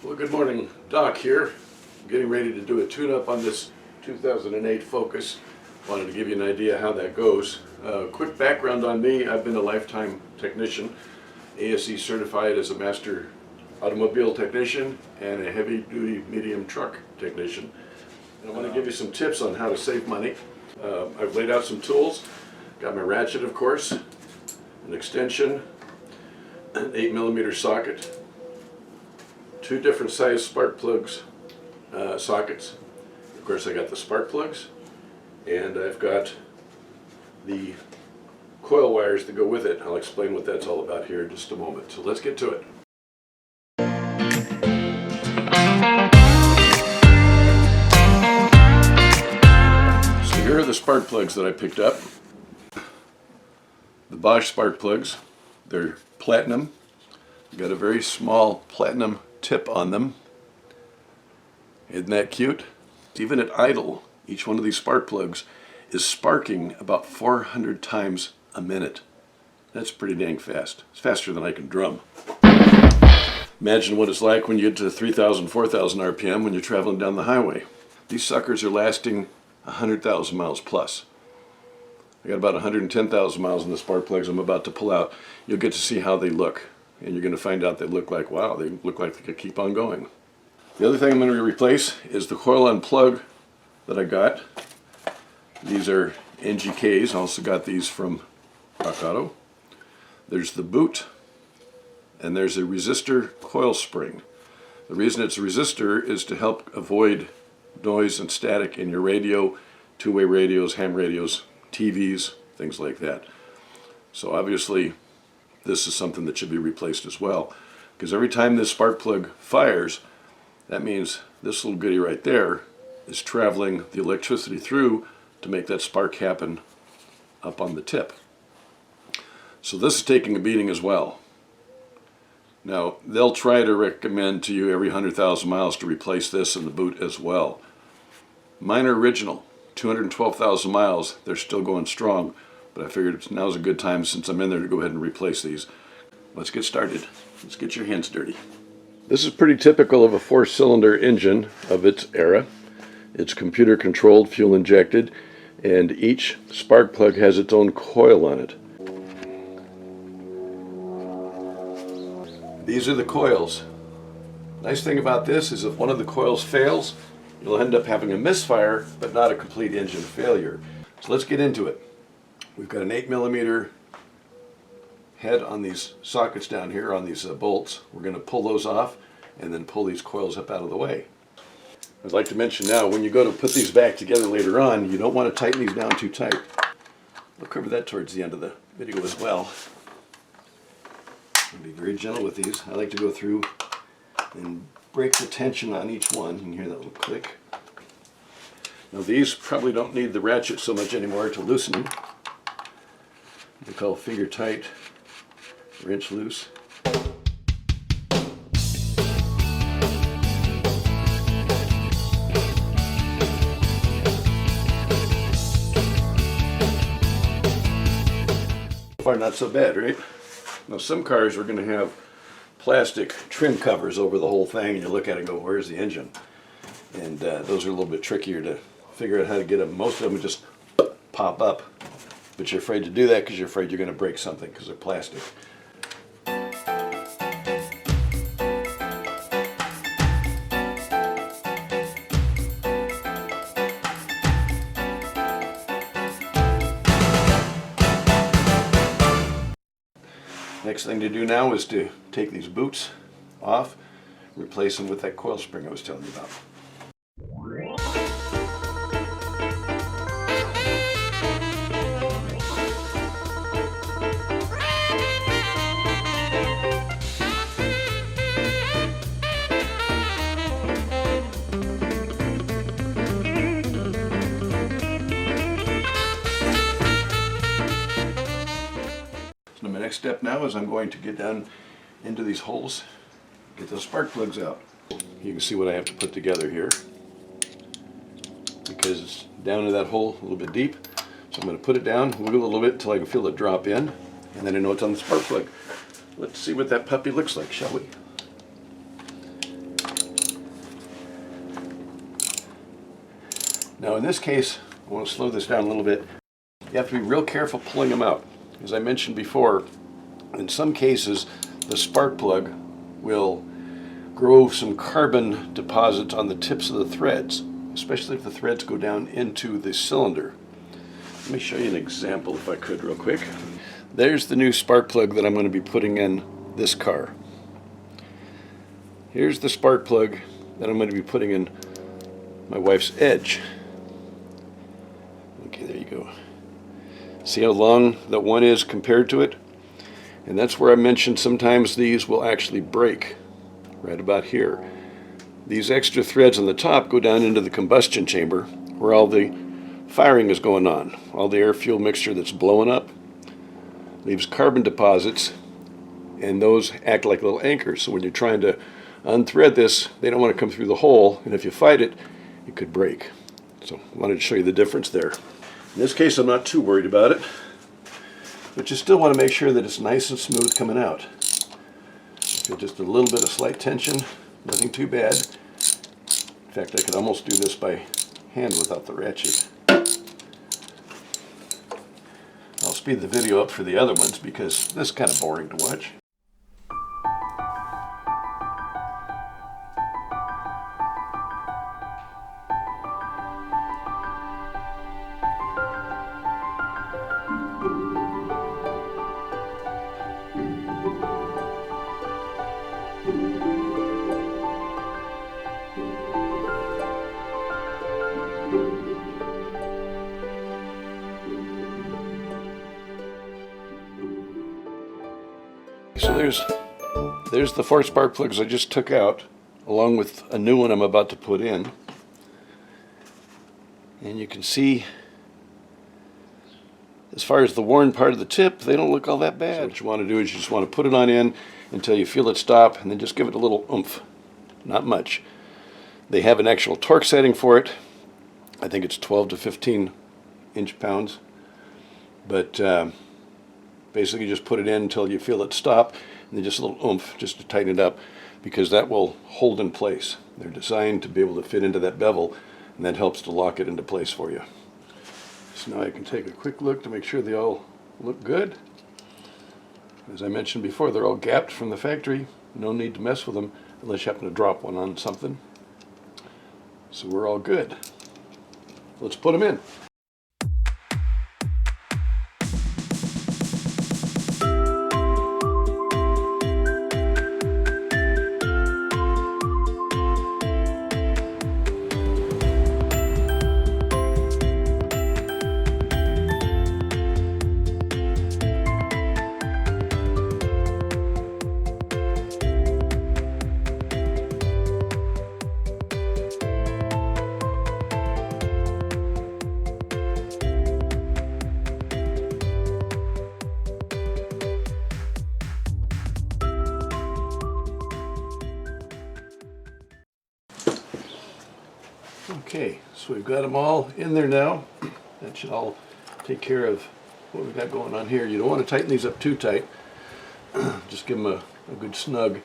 Well, good morning. Doc here. I'm getting ready to do a tune-up on this 2008 Focus. Wanted to give you an idea how that goes. Quick background on me. I've been a lifetime technician, ASE certified as a master automobile technician and a heavy-duty medium truck technician. And I want to give you some tips on how to save money. I've laid out some tools. Got my ratchet, of course, an extension, an 8mm socket, two different size spark plugs sockets. Of course, I got the spark plugs, and I've got the coil wires that go with it. I'll explain what that's all about here in just a moment. So let's get to it. So here are the spark plugs that I picked up. The Bosch spark plugs. They're platinum. Got a very small platinum tip on them. Isn't that cute? Even at idle, each one of these spark plugs is sparking about 400 times a minute. That's pretty dang fast. It's faster than I can drum. Imagine what it's like when you get to 3,000, 4,000 RPM when you're traveling down the highway. These suckers are lasting 100,000 miles plus. I got about 110,000 miles in the spark plugs I'm about to pull out. You'll get to see how they look. And you're going to find out they look like, wow, they look like they could keep on going. The other thing I'm going to replace is the coil on plug that I got. These are NGKs. I also got these from Rock Auto. There's the boot, and there's a resistor coil spring. The reason it's a resistor is to help avoid noise and static in your radio, two-way radios, ham radios, TVs, things like that. So obviously, this is something that should be replaced as well, because every time this spark plug fires, that means this little goodie right there is traveling the electricity through to make that spark happen up on the tip. So this is taking a beating as well. Now, they'll try to recommend to you every 100,000 miles to replace this in the boot as well. Mine are original, 212,000 miles, they're still going strong. But I figured now's a good time, since I'm in there, to go ahead and replace these. Let's get started. Let's get your hands dirty. This is pretty typical of a 4-cylinder engine of its era. It's computer controlled, fuel injected, and each spark plug has its own coil on it. These are the coils. Nice thing about this is if one of the coils fails, you'll end up having a misfire, but not a complete engine failure. So let's get into it. We've got an 8mm head on these sockets down here, on these bolts. We're going to pull those off and then pull these coils up out of the way. I'd like to mention now, when you go to put these back together later on, you don't want to tighten these down too tight. We'll cover that towards the end of the video as well. I'll be very gentle with these. I like to go through and break the tension on each one. You can hear that little click. Now these probably don't need the ratchet so much anymore to loosen them. They call finger tight, wrench loose. So far not so bad, right? Now some cars are going to have plastic trim covers over the whole thing, and you look at it and go, where's the engine? And those are a little bit trickier to figure out how to get them. Most of them just pop up. But you're afraid to do that because you're afraid you're going to break something because they're plastic. Next thing to do now is to take these boots off, replace them with that coil spring I was telling you about. So my next step now is I'm going to get down into these holes, get those spark plugs out. You can see what I have to put together here, because it's down to that hole a little bit deep. So I'm going to put it down, wiggle a little bit until I can feel it drop in, and then I know it's on the spark plug. Let's see what that puppy looks like, shall we? Now in this case, I want to slow this down a little bit. You have to be real careful pulling them out. As I mentioned before, in some cases the spark plug will grow some carbon deposits on the tips of the threads, especially if the threads go down into the cylinder. Let me show you an example if I could real quick. There's the new spark plug that I'm going to be putting in this car. Here's the spark plug that I'm going to be putting in my wife's Edge. Okay, there you go. See how long that one is compared to it? And that's where I mentioned sometimes these will actually break, right about here. These extra threads on the top go down into the combustion chamber where all the firing is going on. All the air-fuel mixture that's blowing up leaves carbon deposits, and those act like little anchors. So when you're trying to unthread this, they don't want to come through the hole, and if you fight it, it could break. So I wanted to show you the difference there. In this case, I'm not too worried about it, but you still want to make sure that it's nice and smooth coming out. Feel just a little bit of slight tension, nothing too bad. In fact, I could almost do this by hand without the ratchet. I'll speed the video up for the other ones because this is kind of boring to watch. So there's the 4 spark plugs I just took out, along with a new one I'm about to put in. And you can see, as far as the worn part of the tip, they don't look all that bad. So what you want to do is you just want to put it on in until you feel it stop, and then just give it a little oomph. Not much. They have an actual torque setting for it. I think it's 12 to 15 inch-pounds. But basically just put it in until you feel it stop, and then just a little oomph just to tighten it up, because that will hold in place. They're designed to be able to fit into that bevel, and that helps to lock it into place for you. So now I can take a quick look to make sure they all look good. As I mentioned before, they're all gapped from the factory. No need to mess with them unless you happen to drop one on something. So we're all good. Let's put them in. Okay, so we've got them all in there now. That should all take care of what we've got going on here. You don't want to tighten these up too tight. Just give them a good snug,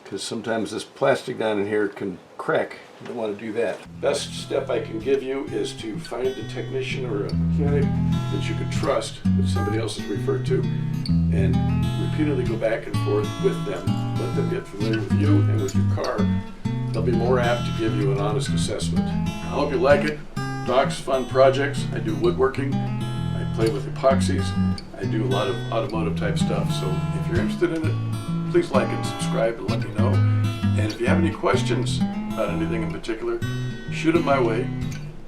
because sometimes this plastic down in here can crack. You don't want to do that. Best step I can give you is to find a technician or a mechanic that you could trust, that somebody else has referred to, and repeatedly go back and forth with them. Let them get familiar with you and with your car. They'll be more apt to give you an honest assessment. I hope you like it. Doc's fun projects. I do woodworking. I play with epoxies. I do a lot of automotive type stuff. So if you're interested in it, please like and subscribe and let me know. And if you have any questions about anything in particular, shoot them my way,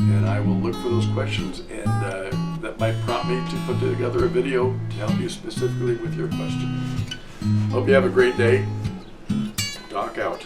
and I will look for those questions, and that might prompt me to put together a video to help you specifically with your question. Hope you have a great day. Doc out.